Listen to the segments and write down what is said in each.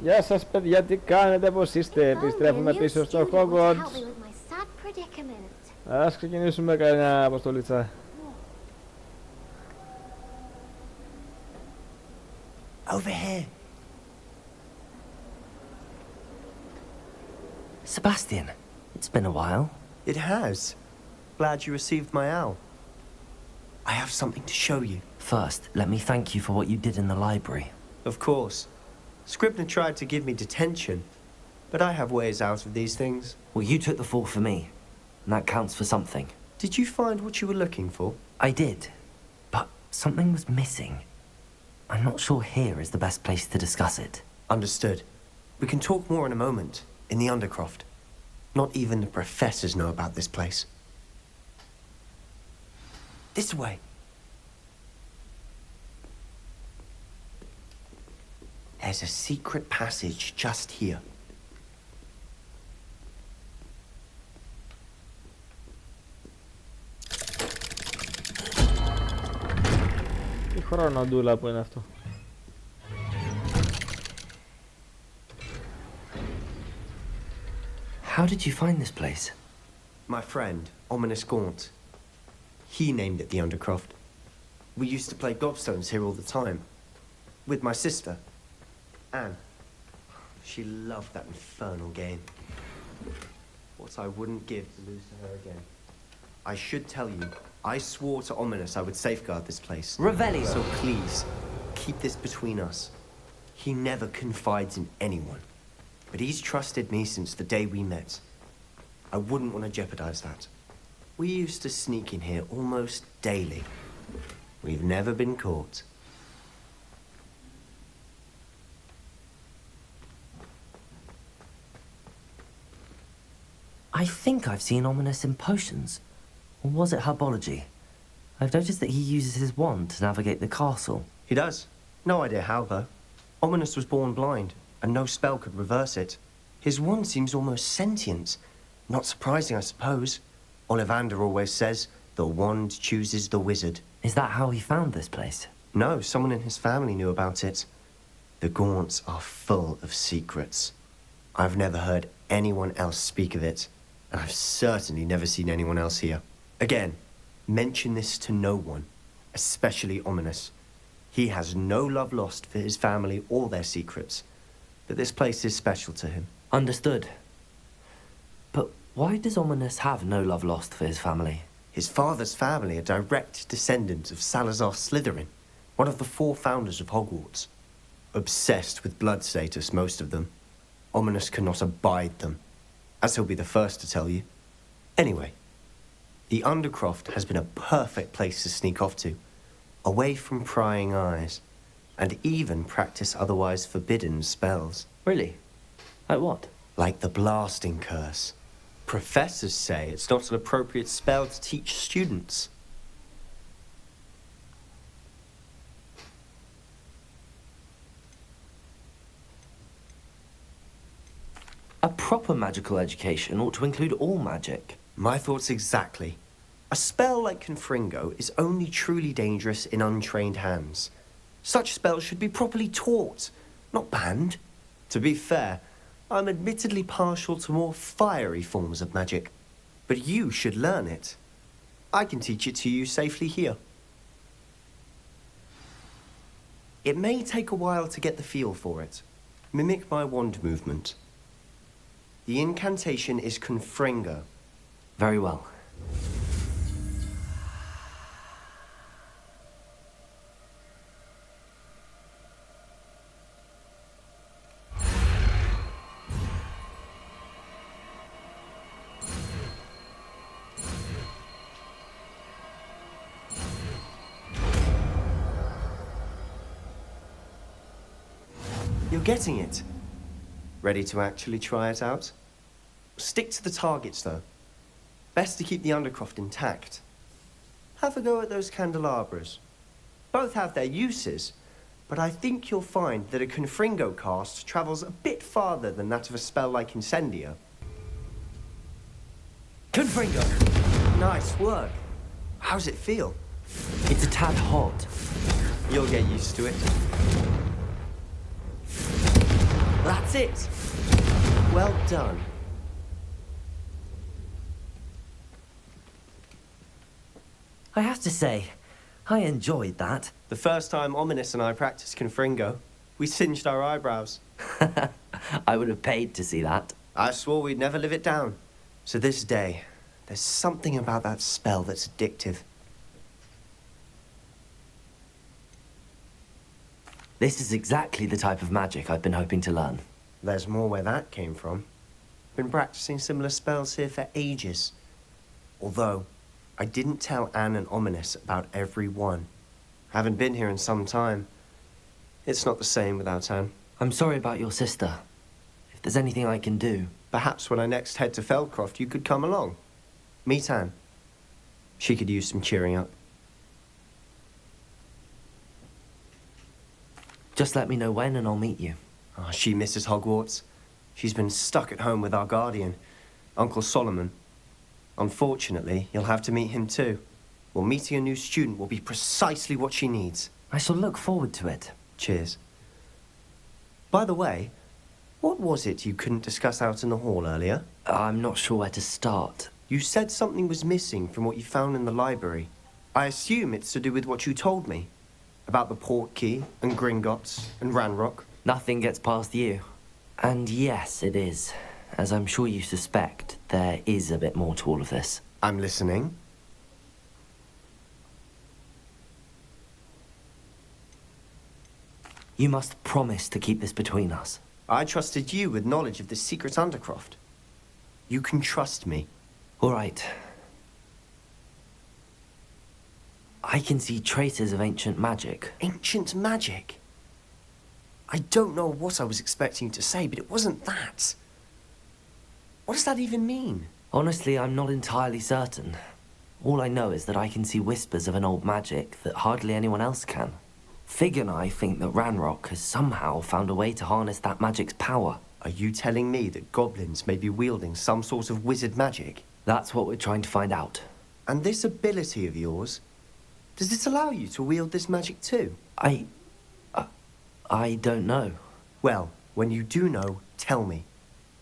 Γεια σας παιδιά, τι κάνετε, πώς είστε? Επιστρέφουμε πίσω στο Hogwarts. Ας ξεκινήσουμε κανένα αποστολίτσα. Over here. Sebastian, it's been a while. It has. Glad you received my owl. I have something to show you. First, let me thank you for what you did in the library. Of course. Scribner tried to give me detention, but I have ways out of these things. Well, you took the fall for me, and that counts for something. Did you find what you were looking for? I did, but something was missing. I'm not sure here is the best place to discuss it. Understood. We can talk more in a moment, in the Undercroft. Not even the professors know about this place. This way. There's a secret passage just here. Τι χρονοτούλα που είναι αυτό. How did you find this place? My friend, Ominous Gaunt. He named it the Undercroft. We used to play gobstones here all the time. With my sister, Anne. She loved that infernal game. What I wouldn't give to lose to her again. I should tell you, I swore to Ominous I would safeguard this place. Revelio. So please, keep this between us. He never confides in anyone. But he's trusted me since the day we met. I wouldn't want to jeopardize that. We used to sneak in here almost daily. We've never been caught. I think I've seen Ominous in potions. Or was it herbology? I've noticed that he uses his wand to navigate the castle. He does. No idea how, though. Ominous was born blind, and no spell could reverse it. His wand seems almost sentient. Not surprising, I suppose. Ollivander always says, the wand chooses the wizard. Is that how he found this place? No, someone in his family knew about it. The Gaunts are full of secrets. I've never heard anyone else speak of it, and I've certainly never seen anyone else here. Again, mention this to no one, especially Ominous. He has no love lost for his family or their secrets, but this place is special to him. Understood. But why does Ominous have no love lost for his family? His father's family are direct descendants of Salazar Slytherin, one of the 4 founders of Hogwarts. Obsessed with blood status, most of them. Ominous cannot abide them, as he'll be the first to tell you. Anyway, the Undercroft has been a perfect place to sneak off to, away from prying eyes, and even practice otherwise forbidden spells. Really? Like what? Like the blasting curse. Professors say it's not an appropriate spell to teach students. A proper magical education ought to include all magic. My thoughts exactly. A spell like Confringo is only truly dangerous in untrained hands. Such spells should be properly taught, not banned. To be fair, I'm admittedly partial to more fiery forms of magic, but you should learn it. I can teach it to you safely here. It may take a while to get the feel for it. Mimic my wand movement. The incantation is Confringo. Very well. You're getting it. Ready to actually try it out? Stick to the targets, though. Best to keep the Undercroft intact. Have a go at those candelabras. Both have their uses, but I think you'll find that a Confringo cast travels a bit farther than that of a spell like Incendio. Confringo! Nice work. How's it feel? It's a tad hot. You'll get used to it. That's it! Well done. I have to say, I enjoyed that. The first time Ominous and I practiced Confringo, we singed our eyebrows. I would have paid to see that. I swore we'd never live it down. So this day, there's something about that spell that's addictive. This is exactly the type of magic I've been hoping to learn. There's more where that came from. Been practicing similar spells here for ages. Although, I didn't tell Anne and Ominous about every one. Haven't been here in some time. It's not the same without Anne. I'm sorry about your sister. If there's anything I can do... Perhaps when I next head to Feldcroft, you could come along. Meet Anne. She could use some cheering up. Just let me know when and I'll meet you. Oh, she misses Hogwarts. She's been stuck at home with our guardian, Uncle Solomon. Unfortunately, you'll have to meet him too. Well, meeting a new student will be precisely what she needs. I shall look forward to it. Cheers. By the way, what was it you couldn't discuss out in the hall earlier? I'm not sure where to start. You said something was missing from what you found in the library. I assume it's to do with what you told me. About the port key, and Gringotts, and Ranrock. Nothing gets past you. And yes, it is. As I'm sure you suspect, there is a bit more to all of this. I'm listening. You must promise to keep this between us. I trusted you with knowledge of this secret undercroft. You can trust me. All right. I can see traces of ancient magic. Ancient magic? I don't know what I was expecting you to say, but it wasn't that. What does that even mean? Honestly, I'm not entirely certain. All I know is that I can see whispers of an old magic that hardly anyone else can. Fig and I think that Ranrock has somehow found a way to harness that magic's power. Are you telling me that goblins may be wielding some sort of wizard magic? That's what we're trying to find out. And this ability of yours, does it allow you to wield this magic too? I don't know. Well, when you do know, tell me.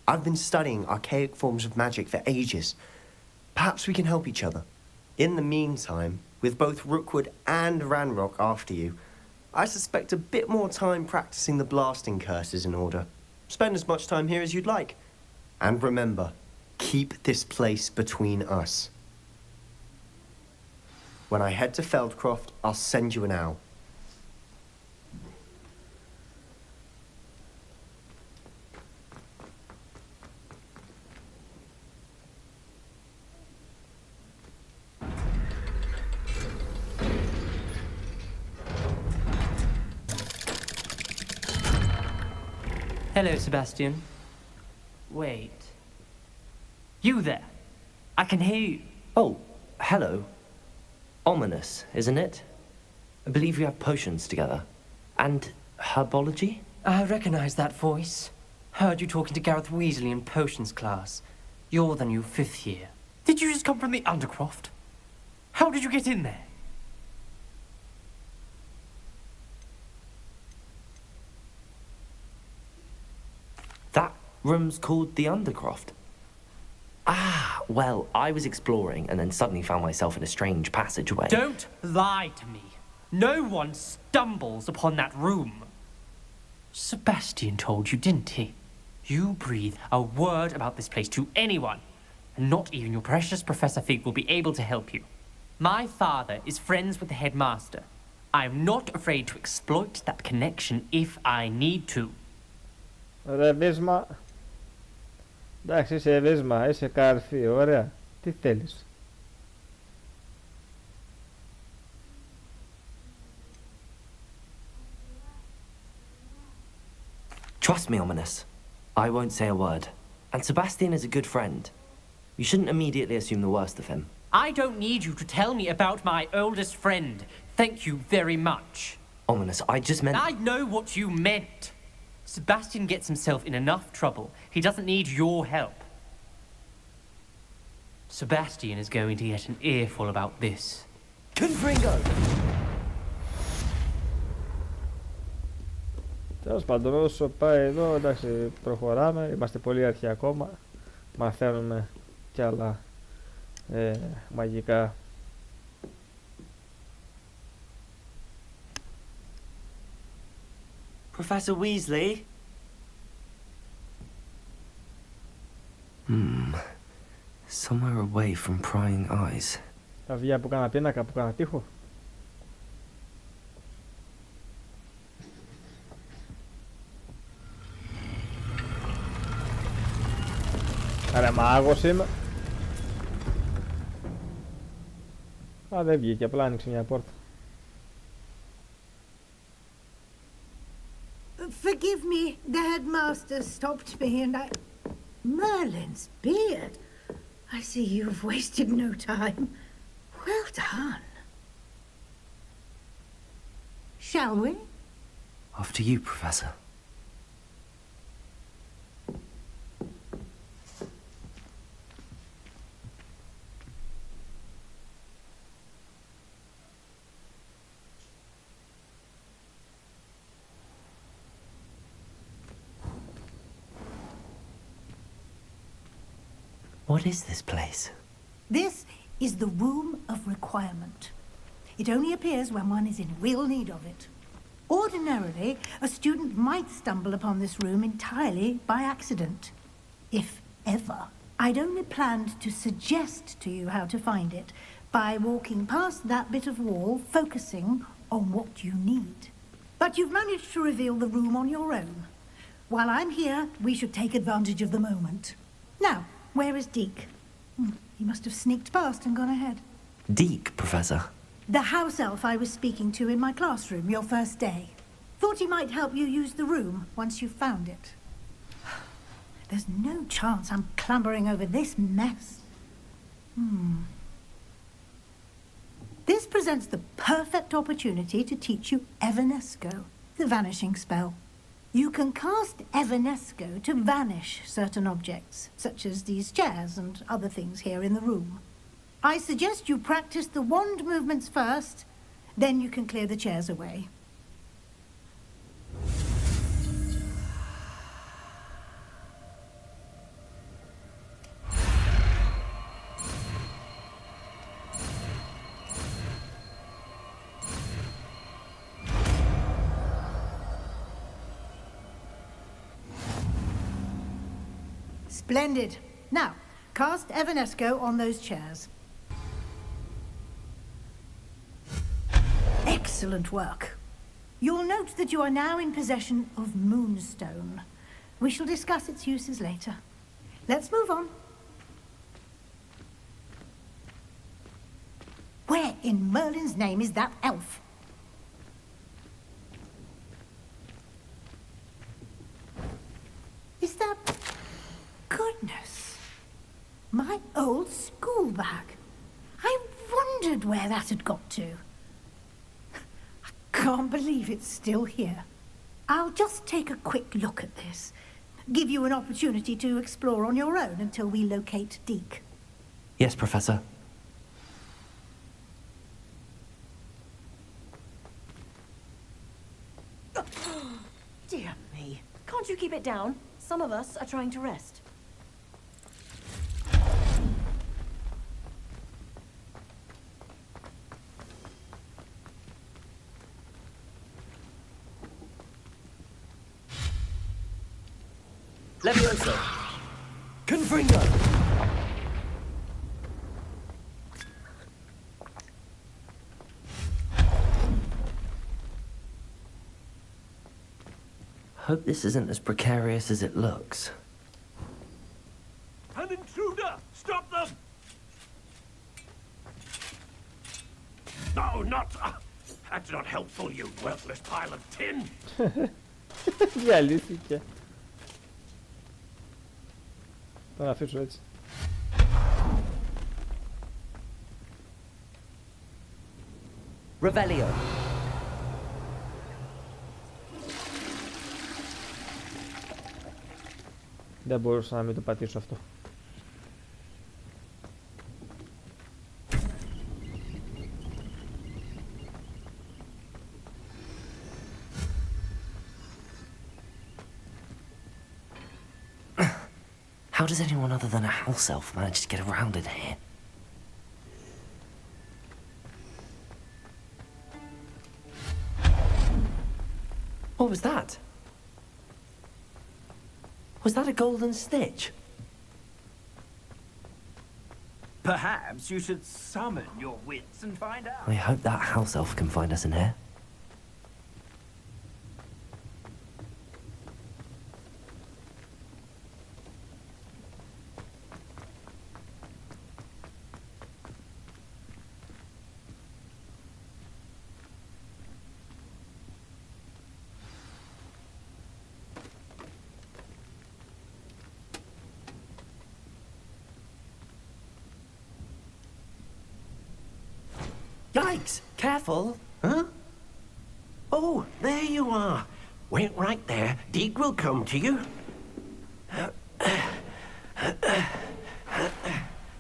I've been studying archaic forms of magic for ages. Perhaps we can help each other. In the meantime, with both Rookwood and Ranrock after you, I suspect a bit more time practicing the blasting curses in order. Spend as much time here as you'd like. And remember, keep this place between us. When I head to Feldcroft, I'll send you an owl. Hello, Sebastian. Wait. You there? I can hear you. Oh, hello. Ominous, isn't it? I believe we have potions together. And herbology? I recognize that voice. Heard you talking to Gareth Weasley in potions class. You're the new 5th year. Did you just come from the Undercroft? How did you get in there? That room's called the Undercroft. Ah, well, I was exploring and then suddenly found myself in a strange passageway. Don't lie to me. No one stumbles upon that room. Sebastian told you, didn't he? You breathe a word about this place to anyone, and not even your precious Professor Fig will be able to help you. My father is friends with the headmaster. I'm not afraid to exploit that connection if I need to. Ρε βίσμα. Εντάξει, είσαι βίσμα, είσαι καρφί, ωραία. Τι θέλεις? Trust me, Ominous. I won't say a word. And Sebastian is a good friend. You shouldn't immediately assume the worst of him. I don't need you to tell me about my oldest friend. Thank you very much. Ominous, I just meant... I know what you meant. Sebastian gets himself in enough trouble. He doesn't need your help. Sebastian is going to get an earful about this. Confringo! Τέλος πάντων, όσο πάει εδώ, εντάξει, προχωράμε. Είμαστε πολύ αρχαίοι ακόμα. Μαθαίνουμε κι άλλα μαγικά. Professor Weasley? Somewhere away from prying eyes. Θα βγει από κάνα πίνακα, από κάνα τοίχο. Άρα μάγος είμαι. Α, δεν βγήκε, απλά άνοιξε μια πόρτα. Forgive me, the headmaster stopped me and I... Merlin's beard. I see you've wasted no time. Well done. Shall we? After you, Professor. What is this place? This is the Room of Requirement. It only appears when one is in real need of it. Ordinarily, a student might stumble upon this room entirely by accident. If ever. I'd only planned to suggest to you how to find it by walking past that bit of wall, focusing on what you need. But you've managed to reveal the room on your own. While I'm here, we should take advantage of the moment. Now, where is Deke? He must have sneaked past and gone ahead. Deke, Professor. The house elf I was speaking to in my classroom your first day. Thought he might help you use the room once you've found it. There's no chance I'm clambering over this mess. This presents the perfect opportunity to teach you Evanesco, the vanishing spell. You can cast Evanesco to vanish certain objects, such as these chairs and other things here in the room. I suggest you practice the wand movements first, then you can clear the chairs away. Splendid. Now, cast Evanesco on those chairs. Excellent work. You'll note that you are now in possession of Moonstone. We shall discuss its uses later. Let's move on. Where in Merlin's name is that elf? Is that... Goodness. My old school bag. I wondered where that had got to. I can't believe it's still here. I'll just take a quick look at this. Give you an opportunity to explore on your own until we locate Deke. Yes, Professor. Dear me. Can't you keep it down? Some of us are trying to rest. Levioso! Confringo! Hope this isn't as precarious as it looks. An intruder! Stop them! No, not... that's not helpful, you worthless pile of tin! Διαλύθηκε. Θα αφήσω έτσι. Revelio. Δεν μπορούσα να μην το πατήσω αυτό. How does anyone other than a house elf manage to get around in here? What was that? Was that a golden snitch? Perhaps you should summon your wits and find out. I hope that house elf can find us in here. Yikes! Careful! Huh? Oh, there you are. Wait right there. Deke will come to you.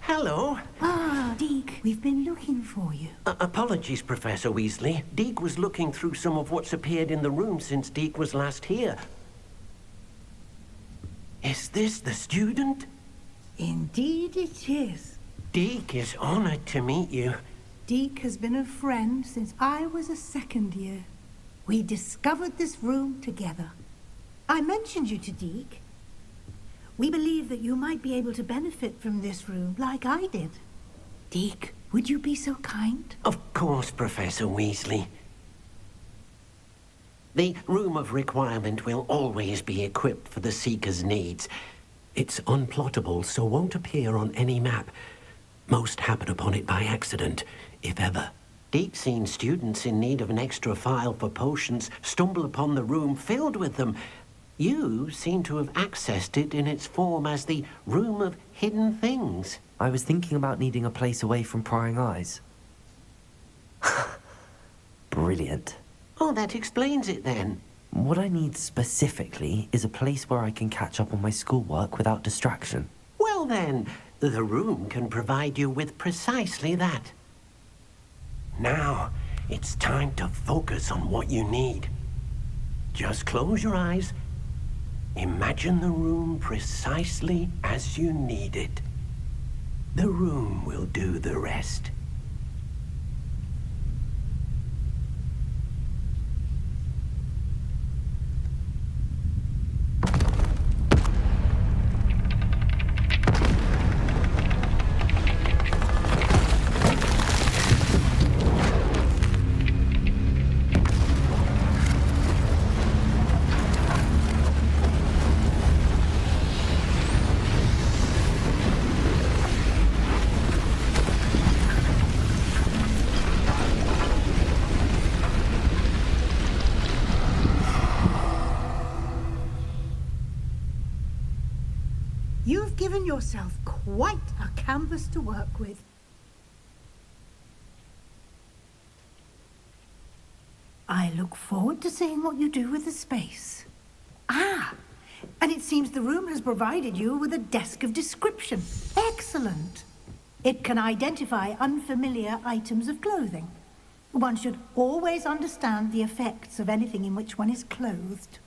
Hello. Ah, Deke, we've been looking for you. Apologies, Professor Weasley. Deke was looking through some of what's appeared in the room since Deke was last here. Is this the student? Indeed it is. Deke is honored to meet you. Deke has been a friend since I was a second year. We discovered this room together. I mentioned you to Deke. We believe that you might be able to benefit from this room like I did. Deke, would you be so kind? Of course, Professor Weasley. The Room of Requirement will always be equipped for the Seeker's needs. It's unplottable, so won't appear on any map. Most happen upon it by accident, if ever. Deep-seen students in need of an extra file for potions stumble upon the room filled with them. You seem to have accessed it in its form as the Room of Hidden Things. I was thinking about needing a place away from prying eyes. Brilliant. Oh, that explains it then. What I need specifically is a place where I can catch up on my schoolwork without distraction. Well then, the room can provide you with precisely that. Now, it's time to focus on what you need. Just close your eyes. Imagine the room precisely as you need it. The room will do the rest. You've given yourself quite a canvas to work with. I look forward to seeing what you do with the space. Ah, and it seems the room has provided you with a desk of description. Excellent. It can identify unfamiliar items of clothing. One should always understand the effects of anything in which one is clothed.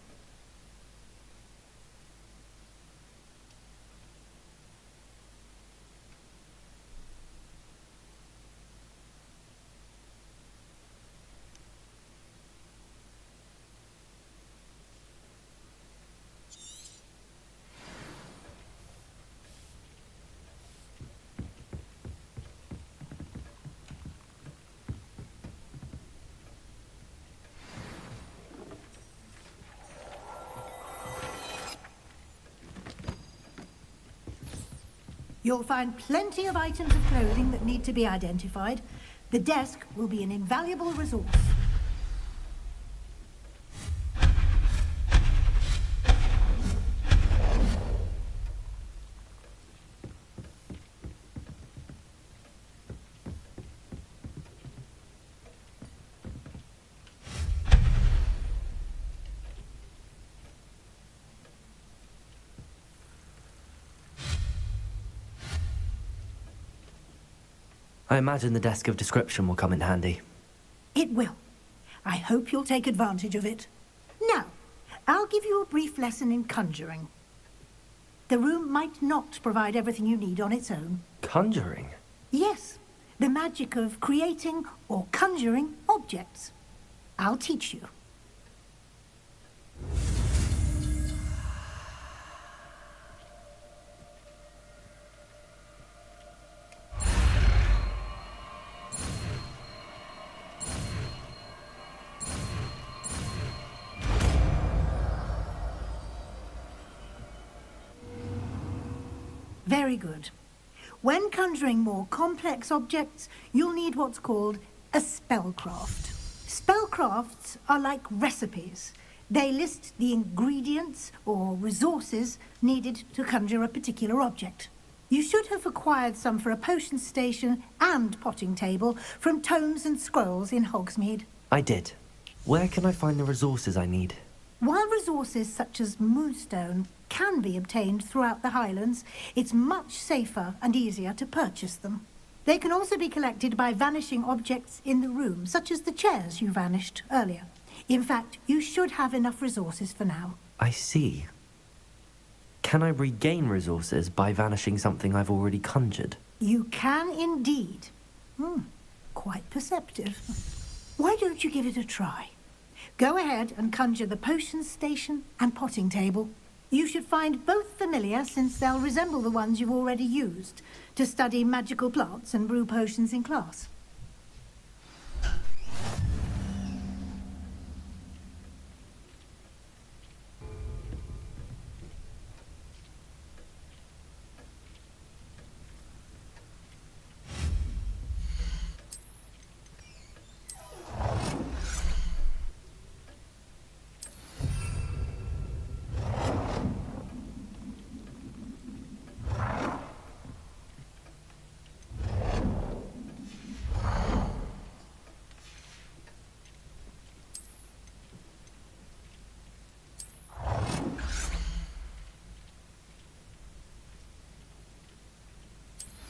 You'll find plenty of items of clothing that need to be identified. The desk will be an invaluable resource. I imagine the desk of description will come in handy. It will. I hope you'll take advantage of it. Now, I'll give you a brief lesson in conjuring. The room might not provide everything you need on its own. Conjuring? Yes, the magic of creating or conjuring objects. I'll teach you. Very good. When conjuring more complex objects, you'll need what's called a spellcraft. Spellcrafts are like recipes. They list the ingredients or resources needed to conjure a particular object. You should have acquired some for a potion station and potting table from tomes and scrolls in Hogsmeade. I did. Where can I find the resources I need? While resources such as moonstone can be obtained throughout the Highlands, it's much safer and easier to purchase them. They can also be collected by vanishing objects in the room, such as the chairs you vanished earlier. In fact, you should have enough resources for now. I see. Can I regain resources by vanishing something I've already conjured? You can indeed. Quite perceptive. Why don't you give it a try? Go ahead and conjure the potion station and potting table. You should find both familiar, since they'll resemble the ones you've already used to study magical plants and brew potions in class.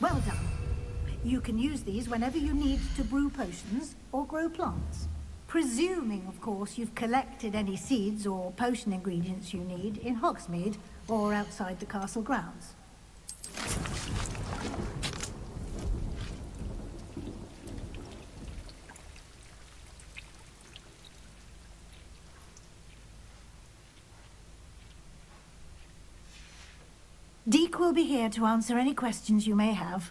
Well done. You can use these whenever you need to brew potions or grow plants. Presuming, of course, you've collected any seeds or potion ingredients you need in Hogsmeade or outside the castle grounds. Deke will be here to answer any questions you may have.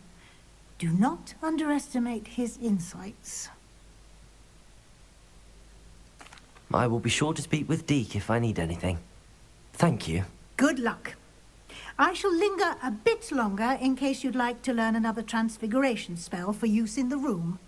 Do not underestimate his insights. I will be sure to speak with Deke if I need anything. Thank you. Good luck. I shall linger a bit longer in case you'd like to learn another transfiguration spell for use in the room.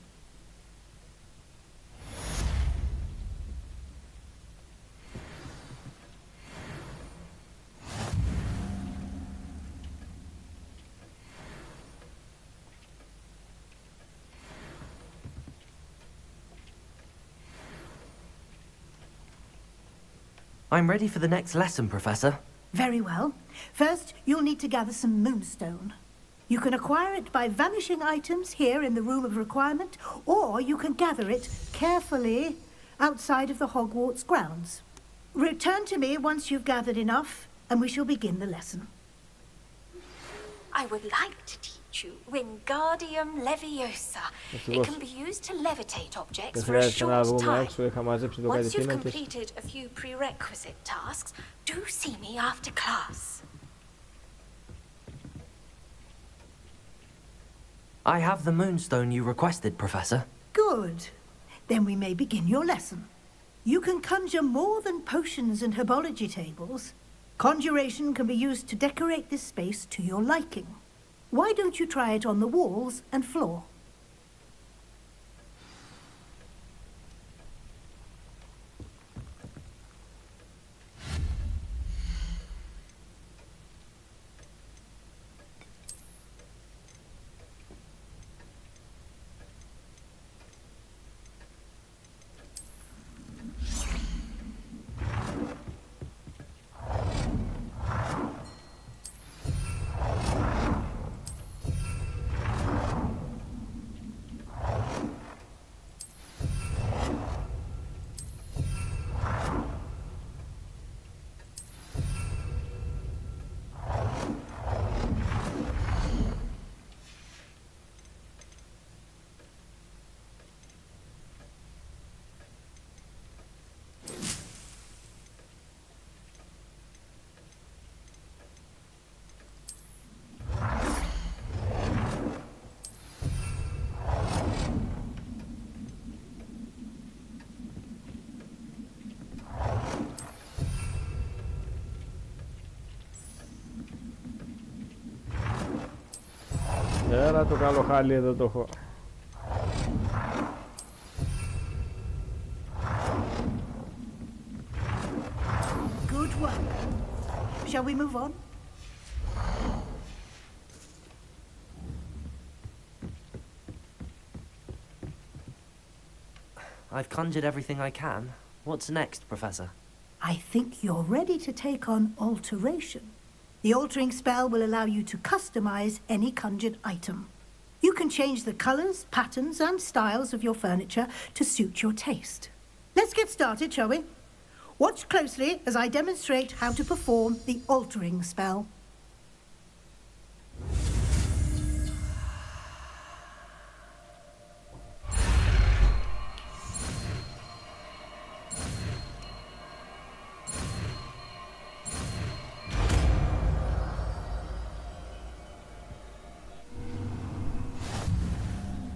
I'm ready for the next lesson, Professor. Very well. First, you'll need to gather some moonstone. You can acquire it by vanishing items here in the Room of Requirement, or you can gather it carefully outside of the Hogwarts grounds. Return to me once you've gathered enough, and we shall begin the lesson. I would like to teach you Wingardium Leviosa. It can be used to levitate objects for a short time. Once you've completed a few prerequisite tasks, do see me after class. I have the moonstone you requested, Professor. Good. Then we may begin your lesson. You can conjure more than potions and herbology tables. Conjuration can be used to decorate this space to your liking. Why don't you try it on the walls and floor? Έλα το καλό χάλι εδώ το έχω. Good work. Shall we move on? I've conjured everything I can. What's next, Professor? I think you're ready to take on alteration. The altering spell will allow you to customize any conjured item. You can change the colors, patterns, and styles of your furniture to suit your taste. Let's get started, shall we? Watch closely as I demonstrate how to perform the altering spell.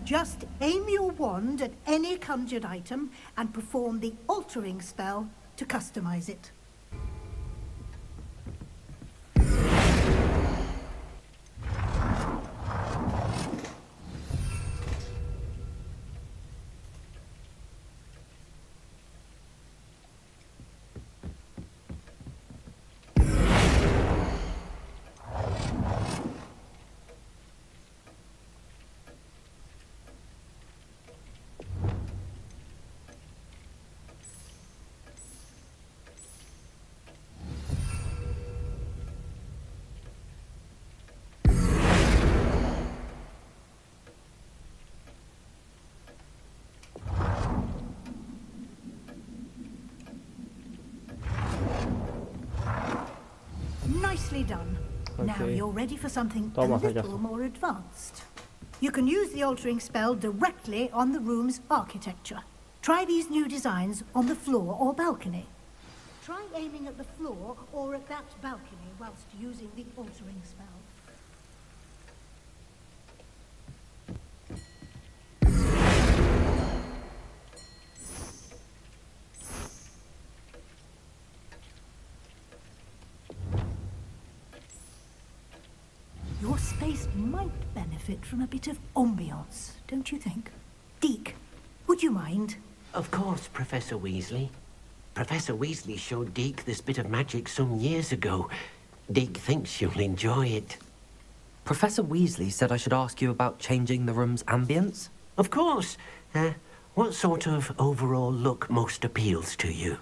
Just aim your wand at any conjured item and perform the altering spell to customize it. Nicely done. Now Okay. you're ready for something a Toma, little more advanced. You can use the altering spell directly on the room's architecture. Try these new designs on the floor or balcony. Try aiming at the floor or at that balcony whilst using the altering spell. Your space might benefit from a bit of ambiance, don't you think? Deke, would you mind? Of course, Professor Weasley. Professor Weasley showed Deke this bit of magic some years ago. Deke thinks you'll enjoy it. Professor Weasley said I should ask you about changing the room's ambience? Of course. What sort of overall look most appeals to you?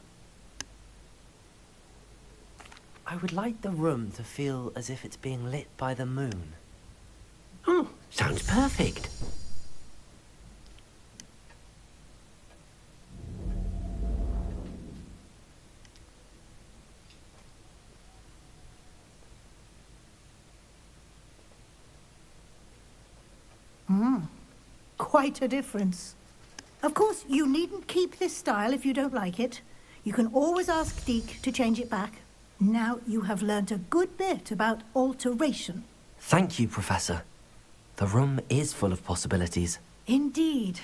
I would like the room to feel as if it's being lit by the moon. Oh, sounds perfect. Quite a difference. Of course, you needn't keep this style if you don't like it. You can always ask Deke to change it back. Now you have learnt a good bit about alteration. Thank you, Professor. The room is full of possibilities. Indeed.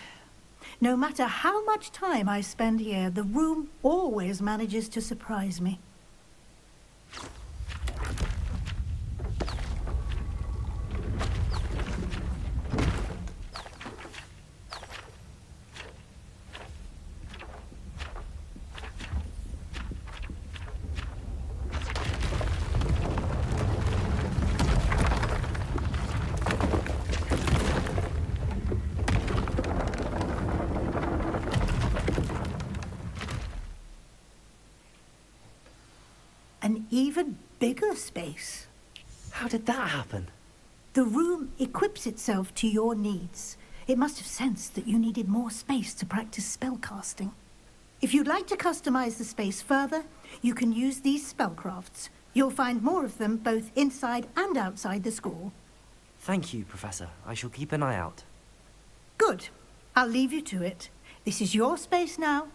No matter how much time I spend here, the room always manages to surprise me. An even bigger space. How did that happen? The room equips itself to your needs. It must have sensed that you needed more space to practice spellcasting. If you'd like to customize the space further, you can use these spellcrafts. You'll find more of them both inside and outside the school. Thank you, Professor. I shall keep an eye out. Good. I'll leave you to it. This is your space now.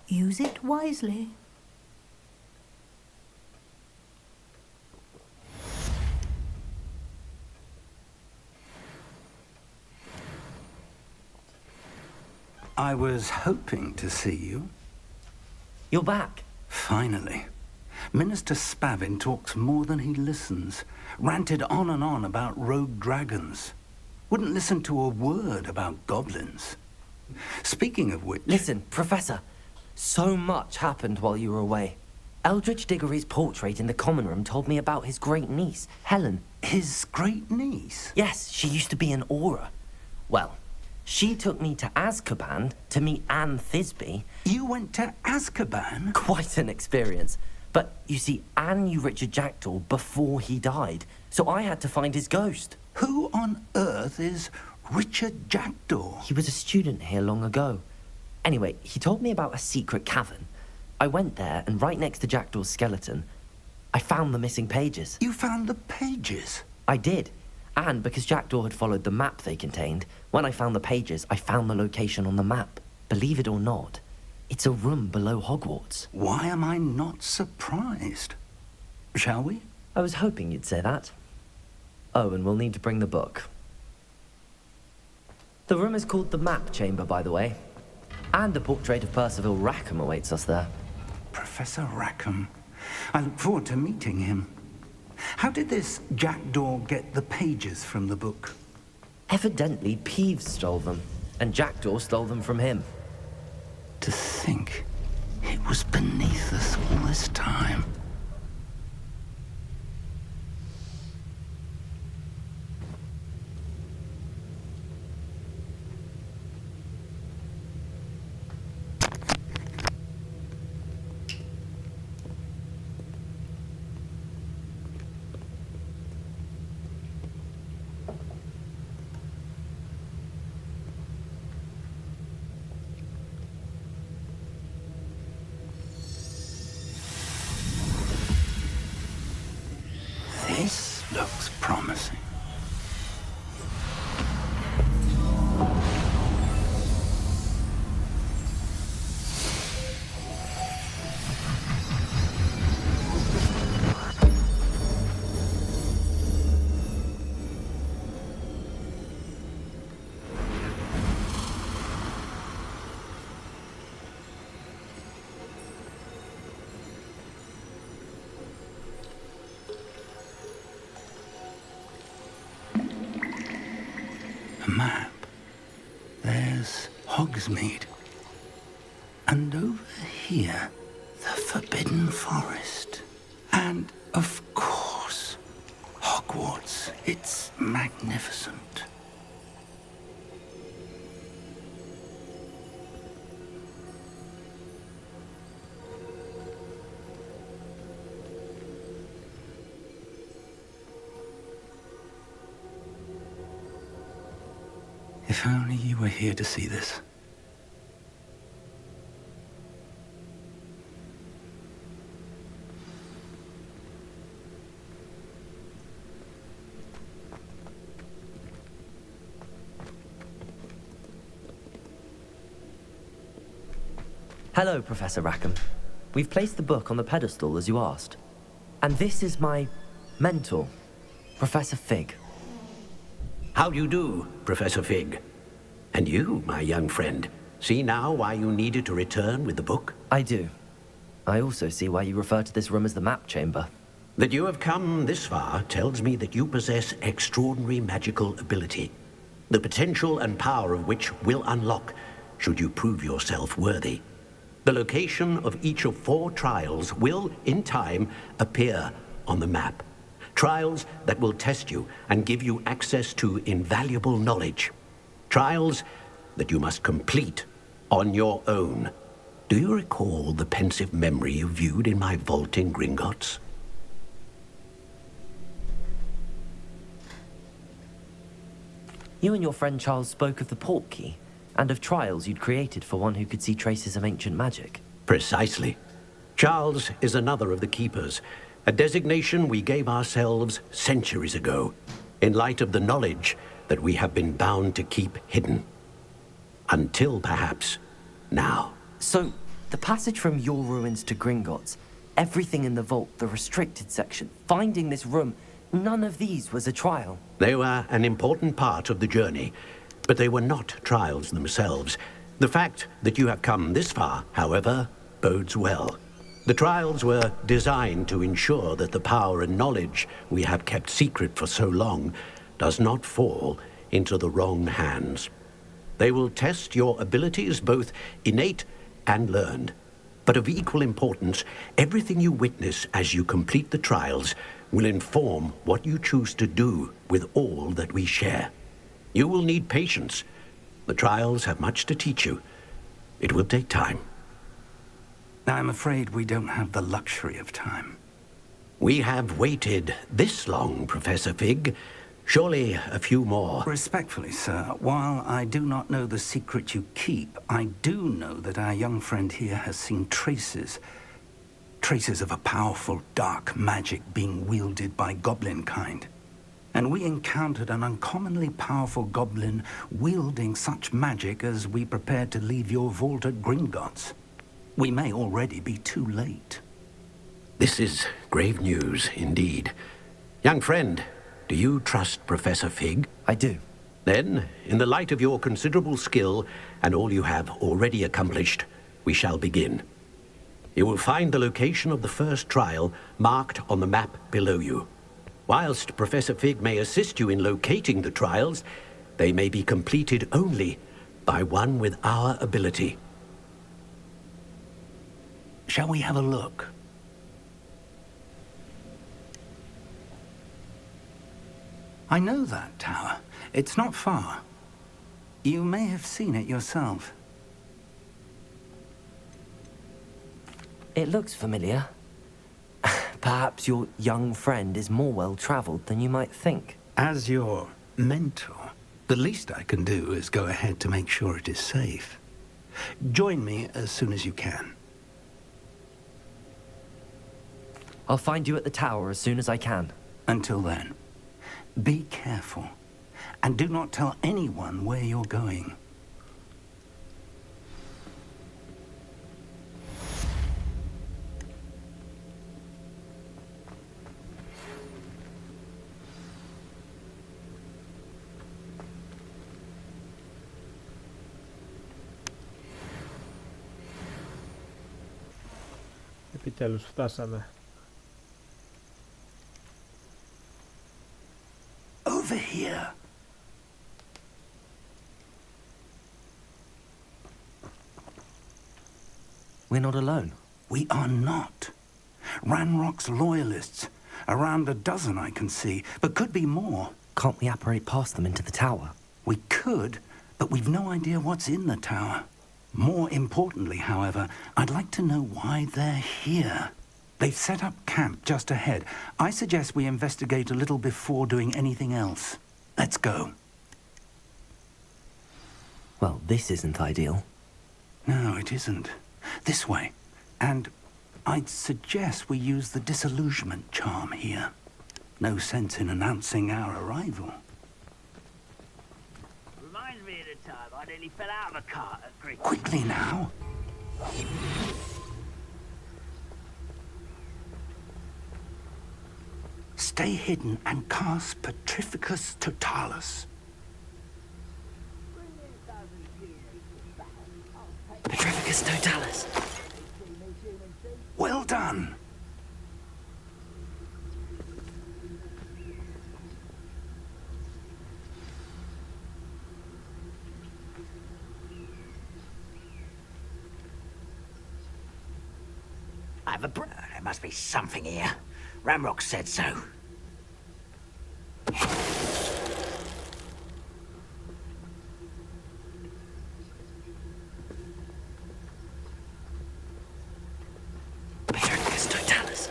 Use it wisely. I was hoping to see you. You're back. Finally. Minister Spavin talks more than he listens. Ranted on and on about rogue dragons. Wouldn't listen to a word about goblins. Speaking of which... Listen, Professor. So much happened while you were away. Eldridge Diggory's portrait in the common room told me about his great niece, Helen. His great niece? Yes, she used to be an Auror. Well, she took me to Azkaban to meet Anne Thisbe. You went to Azkaban? Quite an experience. But, you see, Anne knew Richard Jackdaw before he died, so I had to find his ghost. Who on earth is Richard Jackdaw? He was a student here long ago. Anyway, he told me about a secret cavern. I went there, and right next to Jackdaw's skeleton, I found the missing pages. You found the pages? I did. And because Jackdaw had followed the map they contained, when I found the pages, I found the location on the map. Believe it or not, it's a room below Hogwarts. Why am I not surprised? Shall we? I was hoping you'd say that. Oh, and we'll need to bring the book. The room is called the Map Chamber, by the way. And a portrait of Percival Rackham awaits us there. Professor Rackham. I look forward to meeting him. How did this Jackdaw get the pages from the book? Evidently, Peeves stole them, and Jackdaw stole them from him. To think it was beneath us all this time. This looks promising. A map. There's Hogsmeade. And over here, the Forbidden Forest. And, of course, Hogwarts. It's magnificent. If only you were here to see this. Hello, Professor Rackham. We've placed the book on the pedestal, as you asked. And this is my mentor, Professor Fig. How do you do, Professor Fig? And you, my young friend, see now why you needed to return with the book? I do. I also see why you refer to this room as the Map Chamber. That you have come this far tells me that you possess extraordinary magical ability, the potential and power of which will unlock should you prove yourself worthy. The location of each of 4 trials will, in time, appear on the map. Trials that will test you and give you access to invaluable knowledge. Trials that you must complete on your own. Do you recall the pensive memory you viewed in my vault in Gringotts? You and your friend Charles spoke of the Portkey, and of trials you'd created for one who could see traces of ancient magic. Precisely. Charles is another of the Keepers, a designation we gave ourselves centuries ago, in light of the knowledge that we have been bound to keep hidden. Until, perhaps, now. So, the passage from your ruins to Gringotts, everything in the vault, the restricted section, finding this room, none of these was a trial. They were an important part of the journey, but they were not trials themselves. The fact that you have come this far, however, bodes well. The trials were designed to ensure that the power and knowledge we have kept secret for so long does not fall into the wrong hands. They will test your abilities, both innate and learned. But of equal importance, everything you witness as you complete the trials will inform what you choose to do with all that we share. You will need patience. The trials have much to teach you. It will take time. I'm afraid we don't have the luxury of time. We have waited this long, Professor Fig. Surely a few more. Respectfully, sir, while I do not know the secret you keep, I do know that our young friend here has seen traces of a powerful dark magic being wielded by goblin kind. And we encountered an uncommonly powerful goblin wielding such magic as we prepared to leave your vault at Gringotts. We may already be too late. This is grave news indeed. Young friend, do you trust Professor Fig? I do. Then, in the light of your considerable skill and all you have already accomplished, we shall begin. You will find the location of the first trial marked on the map below you. Whilst Professor Fig may assist you in locating the trials, they may be completed only by one with our ability. Shall we have a look? I know that tower. It's not far. You may have seen it yourself. It looks familiar. Perhaps your young friend is more well-traveled than you might think. As your mentor, the least I can do is go ahead to make sure it is safe. Join me as soon as you can. I'll find you at the tower as soon as I can. Until then, be careful, and do not tell anyone where you're going. Επιτέλους φτάσαμε. Over here. We're not alone. We are not. Ranrock's loyalists. Around a dozen I can see, but could be more. Can't we apparate past them into the tower? We could, but we've no idea what's in the tower. More importantly, however, I'd like to know why they're here. They've set up camp just ahead. I suggest we investigate a little before doing anything else. Let's go. Well, this isn't ideal. No, it isn't. This way. And I'd suggest we use the disillusionment charm here. No sense in announcing our arrival. Reminds me of the time I nearly fell out of a cart at Greek. Quickly now. Stay hidden and cast Petrificus Totalis. Petrificus Totalis. Well done. There must be something here. Ramrock said so. Petrificus Totalis.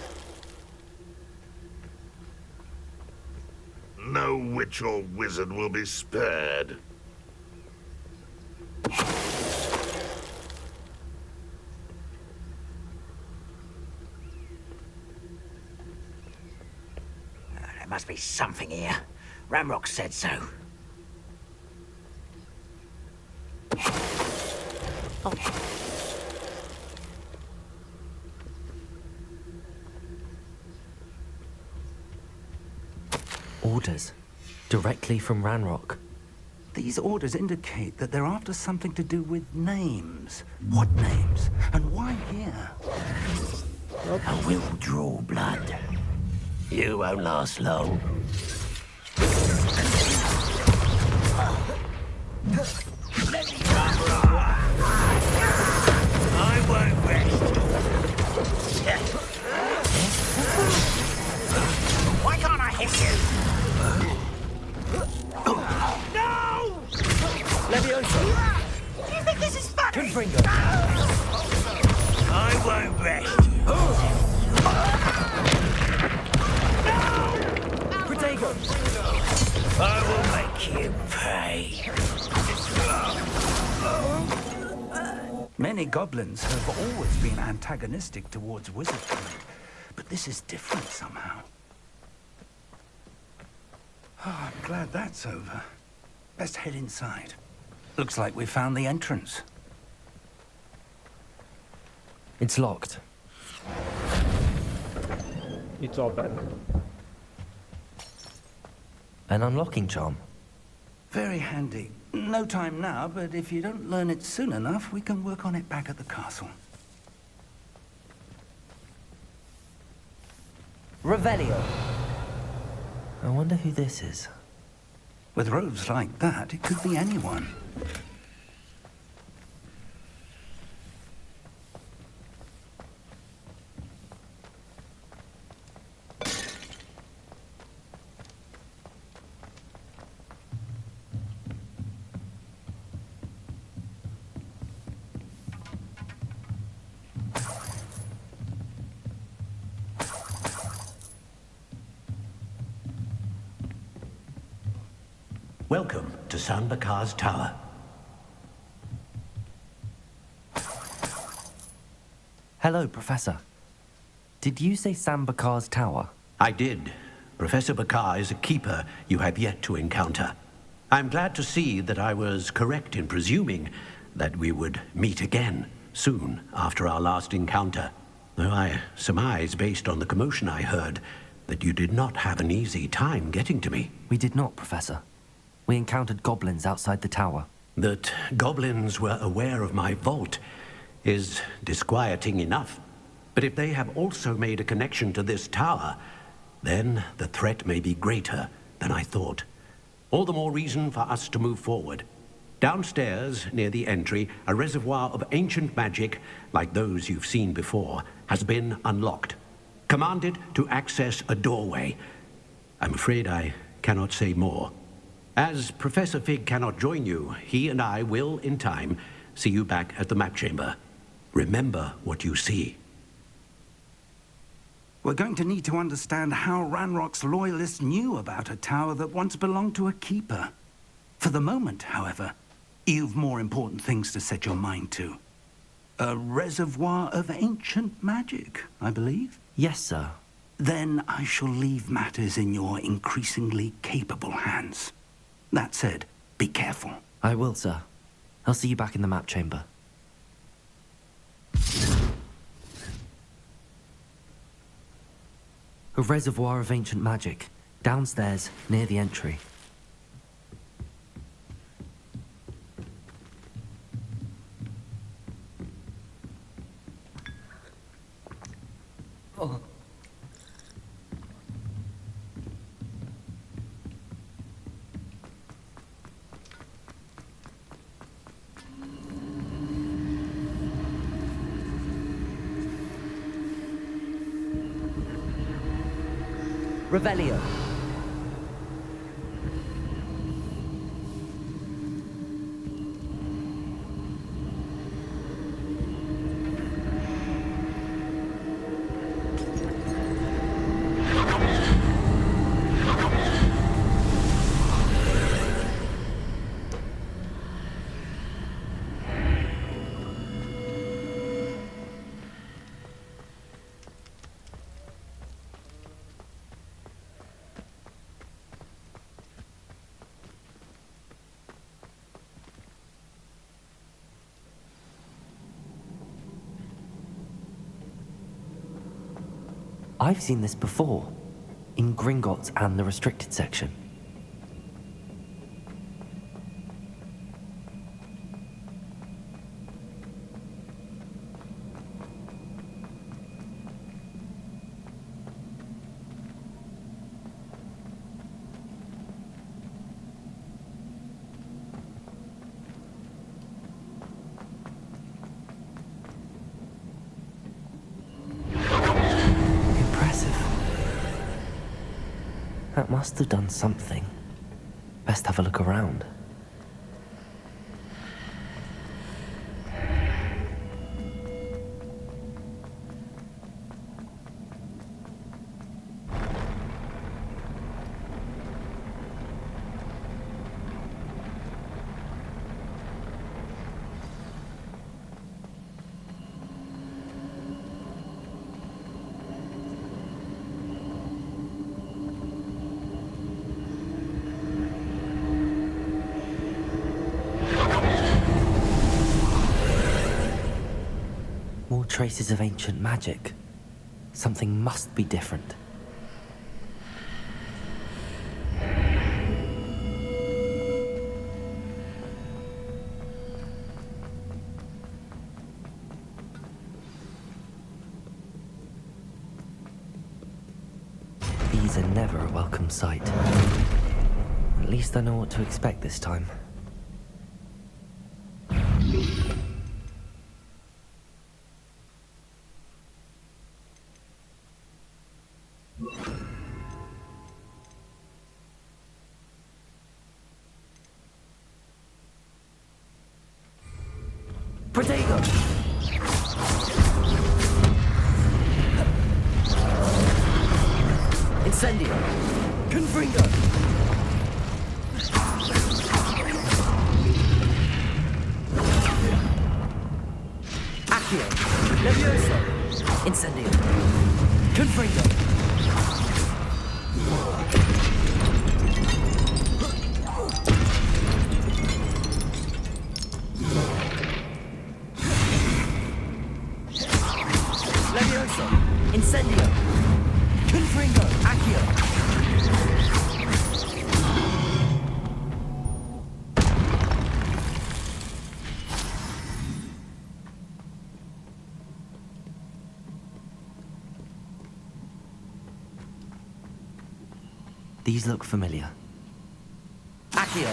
No witch or wizard will be spared. There must be something here. Ramrock said so. Orders. Directly from Ranrock. These orders indicate that they're after something to do with names. What names? And why here? I will draw blood. You won't last long. I won't rest. Why can't I hit you? No! Leviosa! You think this is funny? Confringo! I won't rest. Protego! I will make you pay. Many goblins have always been antagonistic towards wizardry, but this is different somehow. Oh, I'm glad that's over. Let's head inside. Looks like we found the entrance. It's locked. It's open. An unlocking charm. Very handy. No time now, but if you don't learn it soon enough, we can work on it back at the castle. Revelio. I wonder who this is. With robes like that, it could be anyone. Welcome to Sanbakar's Tower. Hello, Professor. Did you say Sambakar's Tower? I did. Professor Bakar is a keeper you have yet to encounter. I'm glad to see that I was correct in presuming that we would meet again soon after our last encounter. Though I surmise, based on the commotion I heard, that you did not have an easy time getting to me. We did not, Professor. We encountered goblins outside the tower. That goblins were aware of my vault is disquieting enough. But if they have also made a connection to this tower, then the threat may be greater than I thought. All the more reason for us to move forward. Downstairs, near the entry, a reservoir of ancient magic, like those you've seen before, has been unlocked. Commanded to access a doorway. I'm afraid I cannot say more. As Professor Fig cannot join you, he and I will, in time, see you back at the map chamber. Remember what you see. We're going to need to understand how Ranrock's loyalists knew about a tower that once belonged to a keeper. For the moment, however, you've more important things to set your mind to. A reservoir of ancient magic, I believe? Yes, sir. Then I shall leave matters in your increasingly capable hands. That said, be careful. I will, sir. I'll see you back in the map chamber. A reservoir of ancient magic, downstairs, near the entry. Oh. Revelio. I've seen this before, in Gringotts and the restricted section. That must have done something. Best have a look around. More traces of ancient magic. Something must be different. These are never a welcome sight. At least I know what to expect this time. Protego! Incendio! Confringo! Accio! Levioso! Incendio! Confringo! Levioso! Incendio! Confringo! Accio! These look familiar. Accio!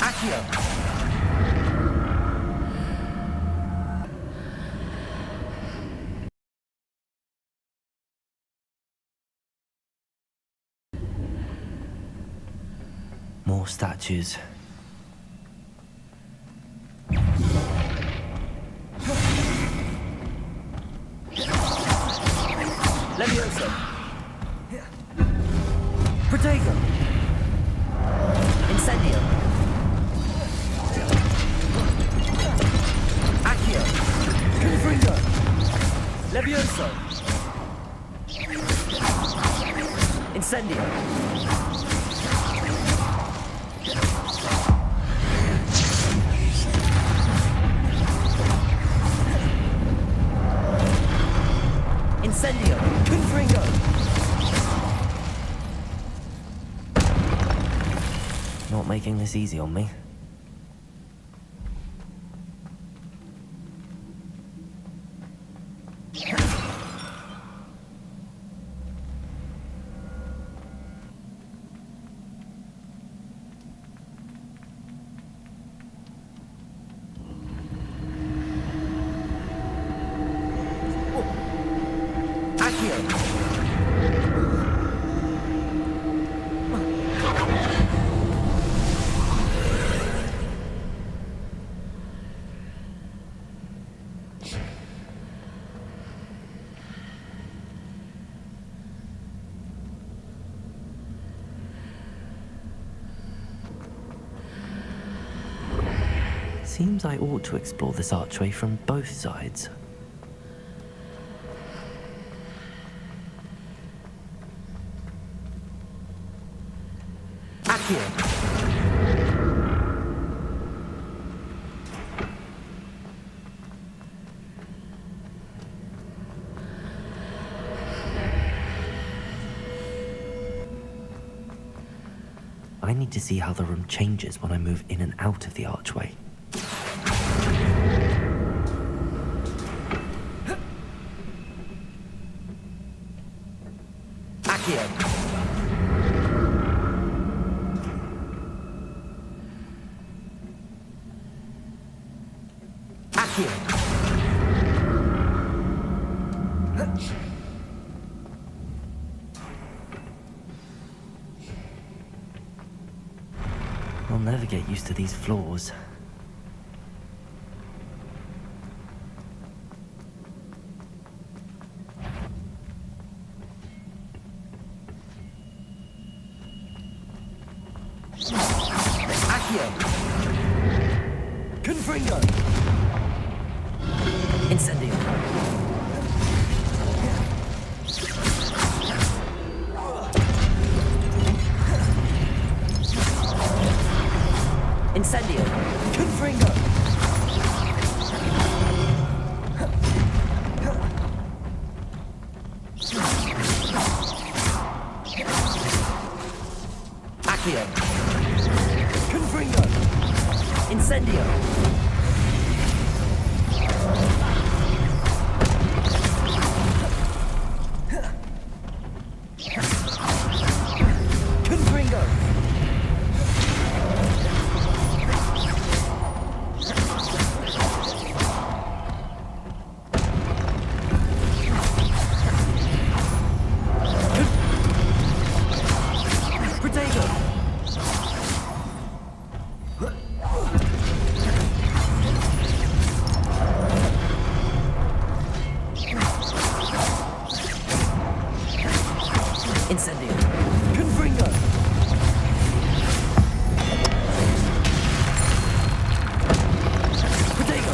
Accio! More statues. Levioso! Protego! Incendio! Accio! Confringo! Levioso! Incendio! Incendio! Confringo! Not making this easy on me. Seems I ought to explore this archway from both sides. I need to see how the room changes when I move in and out of the archway. I'll never get used to these floors. Confringo! Incendio! Incendio! Confringo! Accio! Confringo! Incendio! Confringo! Incendio! Confringo! Protego!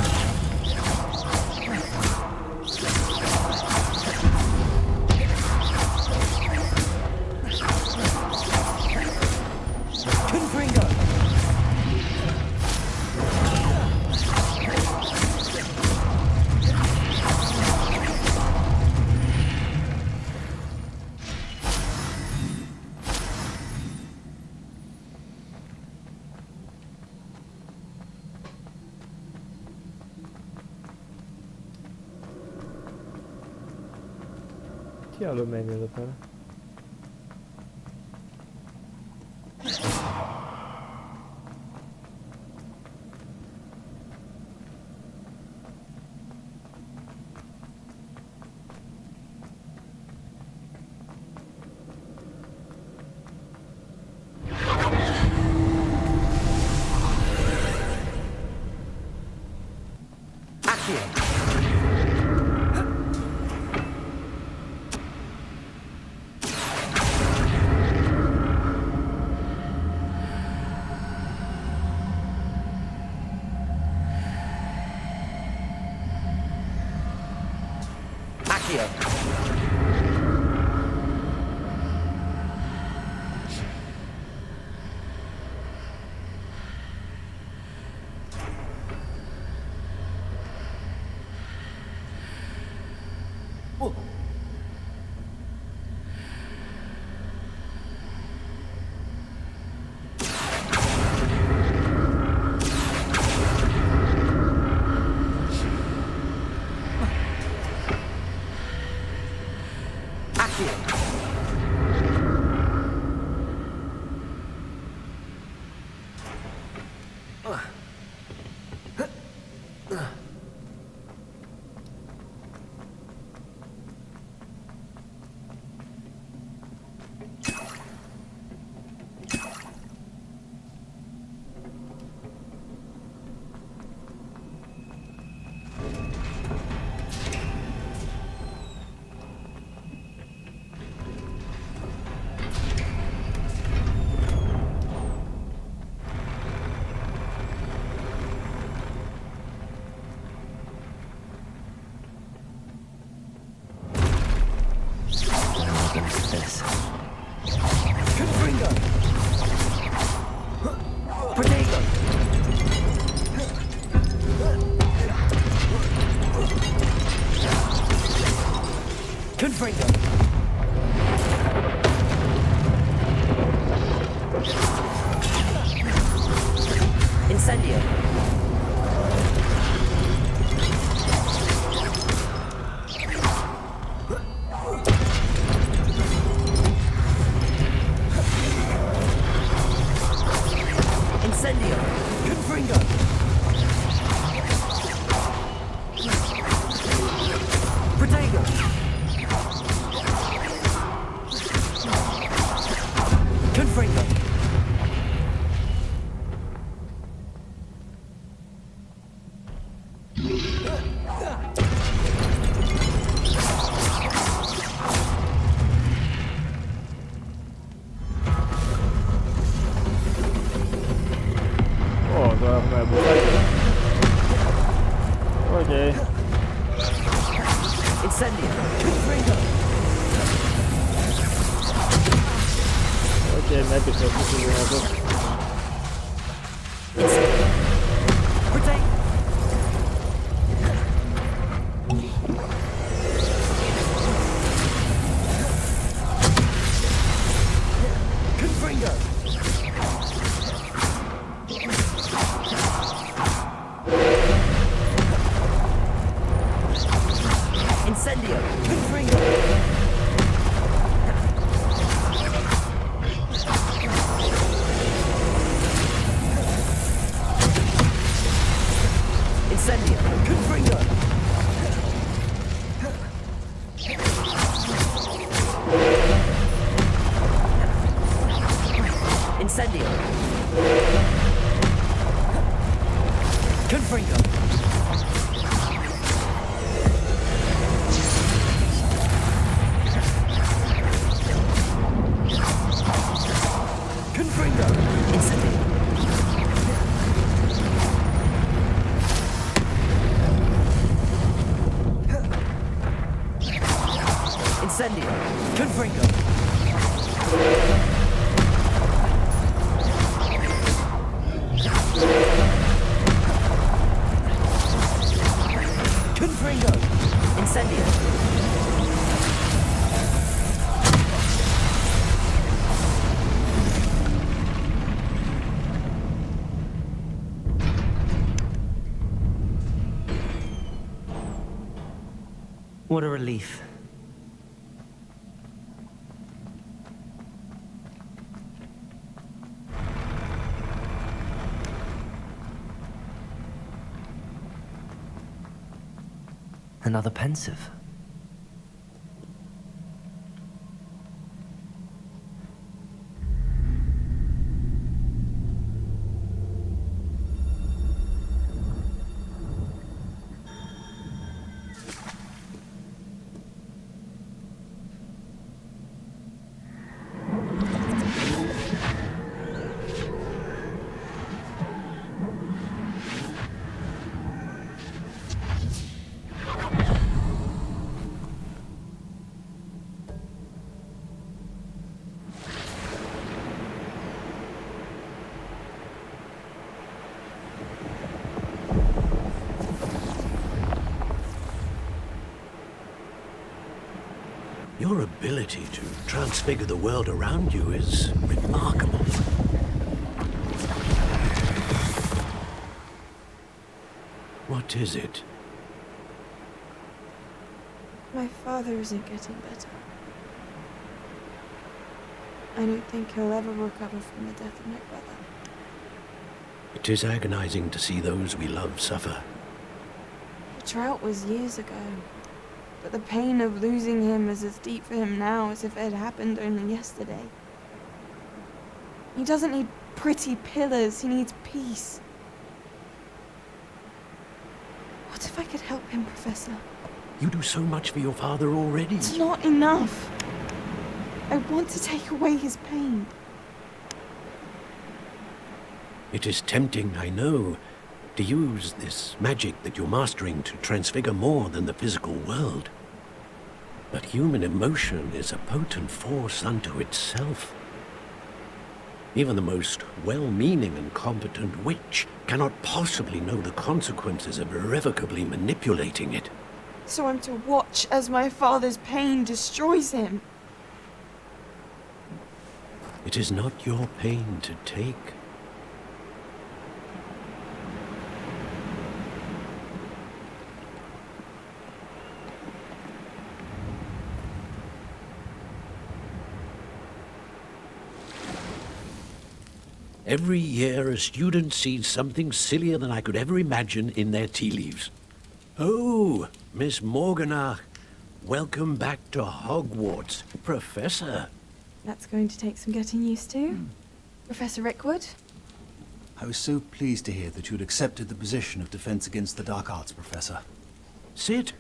Confringo! Τι άλλο μένει εδώ πέρα? Incendio! Confringo! Protego! Confringo! Τώρα έχουμε μπουκάκι. Οκ. Incendio! Confringo! Οκ, με έπεισε αυτό το δυνατό. Protego! Confringo! Incendio! Confringo! Incendio! Confringo! Incendio! Confringo! Confringo! Incendio! Incendio! Confringo! Confringo! Incendio! What a relief. Another pensive. Your ability to transfigure the world around you is remarkable. What is it? My father isn't getting better. I don't think he'll ever recover from the death of my brother. It is agonizing to see those we love suffer. The drought was years ago, but the pain of losing him is as deep for him now as if it had happened only yesterday. He doesn't need pretty pillars, he needs peace. What if I could help him, Professor? You do so much for your father already. It's not enough. I want to take away his pain. It is tempting, I know, to use this magic that you're mastering to transfigure more than the physical world. But human emotion is a potent force unto itself. Even the most well-meaning and competent witch cannot possibly know the consequences of irrevocably manipulating it. So I'm to watch as my father's pain destroys him. It is not your pain to take. Every year a student sees something sillier than I could ever imagine in their tea leaves. Oh, Miss Morganach, welcome back to Hogwarts, Professor. That's going to take some getting used to. Professor Rickwood? I was so pleased to hear that you'd accepted the position of Defense Against the Dark Arts, Professor. Sit,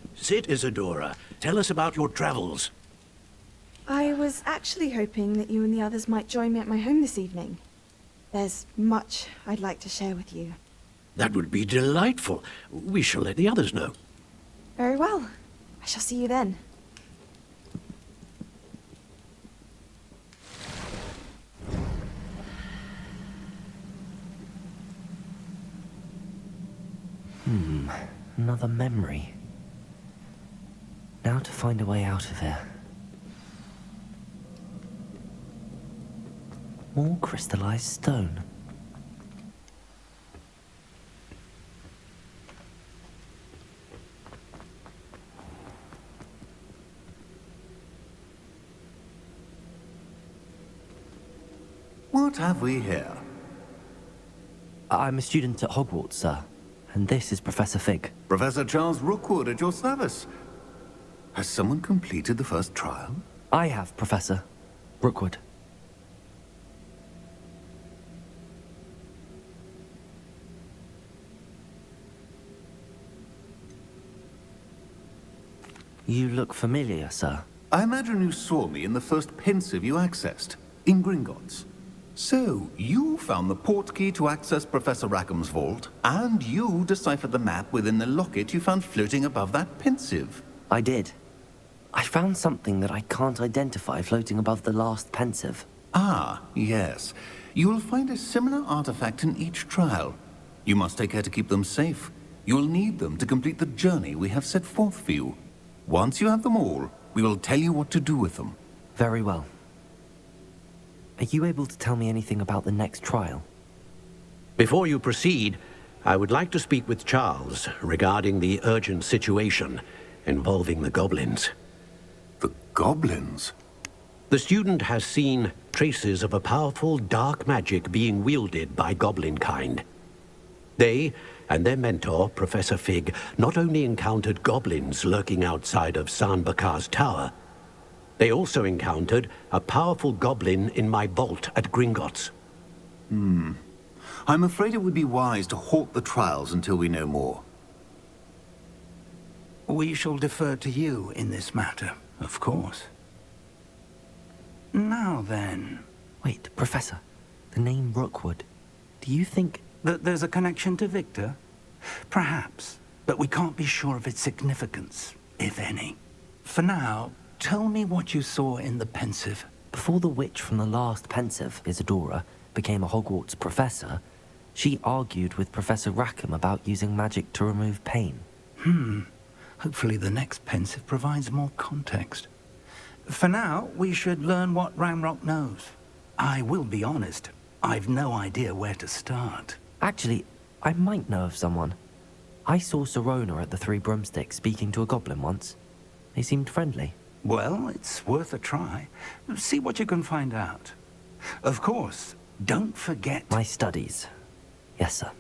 Isadora. Tell us about your travels. I was actually hoping that you and the others might join me at my home this evening. There's much I'd like to share with you. That would be delightful. We shall let the others know. Very well. I shall see you then. Another memory. Now to find a way out of here. More crystallized stone. What have we here? I'm a student at Hogwarts, sir. And this is Professor Fig. Professor Charles Rookwood at your service. Has someone completed the first trial? I have, Professor Rookwood. You look familiar, sir. I imagine you saw me in the first pensive you accessed, in Gringotts. So, you found the portkey to access Professor Rackham's vault, and you deciphered the map within the locket you found floating above that pensive. I did. I found something that I can't identify floating above the last pensive. Ah, yes. You will find a similar artifact in each trial. You must take care to keep them safe. You will need them to complete the journey we have set forth for you. Once you have them all, we will tell you what to do with them. Very well. Are you able to tell me anything about the next trial? Before you proceed, I would like to speak with Charles regarding the urgent situation involving the goblins. The goblins? The student has seen traces of a powerful dark magic being wielded by goblin kind. They and their mentor, Professor Fig, not only encountered goblins lurking outside of Sanbakar's tower, they also encountered a powerful goblin in my vault at Gringotts. I'm afraid it would be wise to halt the trials until we know more. We shall defer to you in this matter, of course. Now then... Wait, Professor. The name Rookwood. Do you think... that there's a connection to Victor? Perhaps, but we can't be sure of its significance, if any. For now, tell me what you saw in the pensive. Before the witch from the last pensive, Isadora, became a Hogwarts professor, she argued with Professor Rackham about using magic to remove pain. Hopefully the next pensive provides more context. For now, we should learn what Ramrock knows. I will be honest, I've no idea where to start. Actually, I might know of someone. I saw Serona at the Three Broomsticks speaking to a goblin once. They seemed friendly. Well, it's worth a try. See what you can find out. Of course, don't forget... My studies. Yes, sir.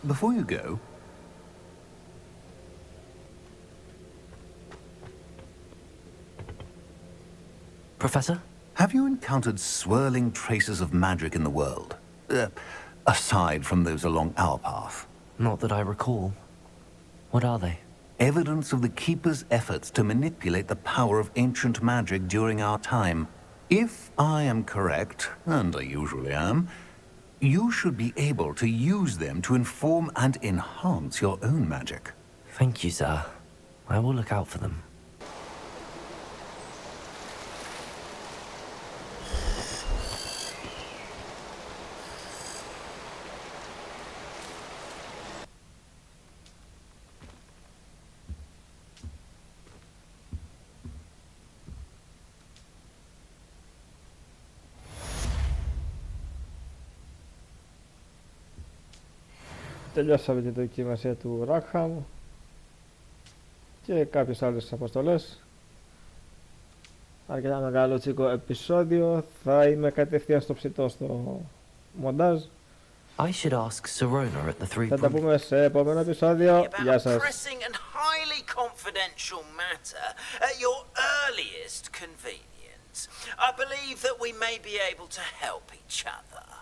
Before you go... Professor? Have you encountered swirling traces of magic in the world? Aside from those along our path? Not that I recall. What are they? Evidence of the Keeper's efforts to manipulate the power of ancient magic during our time. If I am correct, and I usually am, you should be able to use them to inform and enhance your own magic. Thank you, sir. I will look out for them. Τελειώσαμε τη δοκιμασία του Rackham και κάποιες άλλες αποστολές. αρκετά μεγάλο τσίκο επεισόδιο. Θα είμαι κατευθείαν στο ψητό στο μοντάζ. I should ask Sirona at the Three Θα τα πούμε σε επόμενο επεισόδιο. Γεια σας. Pressing and highly confidential matter at your earliest convenience. I believe that we may be able to help each other.